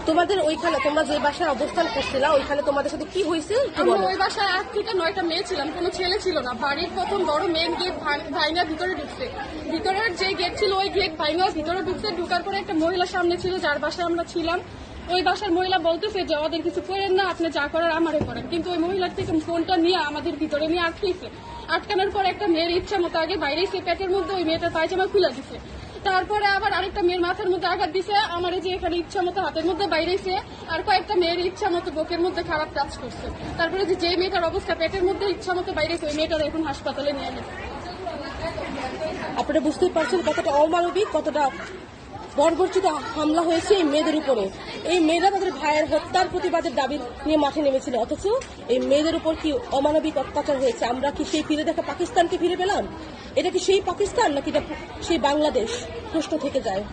তোমাদের ওইখানে তোমরা যে বাসায় অবস্থান করছিলা ওইখানে তোমাদের সাথে কি হয়েছে? আমরা ওই বাসায় 8 থেকে 9টা মেয়ে ছিলাম, কোনো ছেলে ছিল না। বাড়ির প্রথম বড় মেন গেট ভাইনা ভিতরে ঢুকছে, ভিতরের যে গেট ছিল ওই গেট ভাইনা ভিতরে ঢুকছে। ঢুকার পরে একটা মহিলা সামনে ছিল যার বাসায় আমরা ছিলাম। ওই বাসার মহিলা বলতেছে যে ওদের কিছু করেন না, আপনি যা করার আমারে করেন। কিন্তু ওই মহিলার থেকে ফোনটা নিয়ে আমাদের ভিতরে নিয়ে আটকেছে। আটকানোর পর একটা মেয়ের ইচ্ছা মতো আগে বাইরে এসে পেটের মধ্যে ওই মেয়েটা পায়জামা খুলে দিছে। তারপরে আবার আরেকটা মেয়ের মাথার মধ্যে আঘাত দিছে, আমার যে এখানে ইচ্ছা মতো হাতের মধ্যে বাইরেছে। আর কয়েকটা মেয়ের ইচ্ছা মতো বুকের মধ্যে খারাপ কাজ করছে। তারপরে যে মেয়েটার অবস্থা পেটের মধ্যে ইচ্ছা মতো বাইরেছে ওই মেয়েটার এখন হাসপাতালে নিয়ে গেছে। আপনারা বুঝতে পারছেন কতটা অমানবিক, কতটা বর্বরচিত হামলা হয়েছে এই মেয়েদের উপরে। এই মেয়েরা তাদের ভাইয়ের হত্যার প্রতিবাদের দাবি নিয়ে মাঠে নেমেছিল, অথচ এই মেয়েদের উপর কি অমানবিক অত্যাচার হয়েছে। আমরা কি সেই ফিরে দেখা পাকিস্তানকে ফিরে পেলাম? এটা কি সেই পাকিস্তান নাকি সেই বাংলাদেশ? প্রশ্ন থেকে যায়।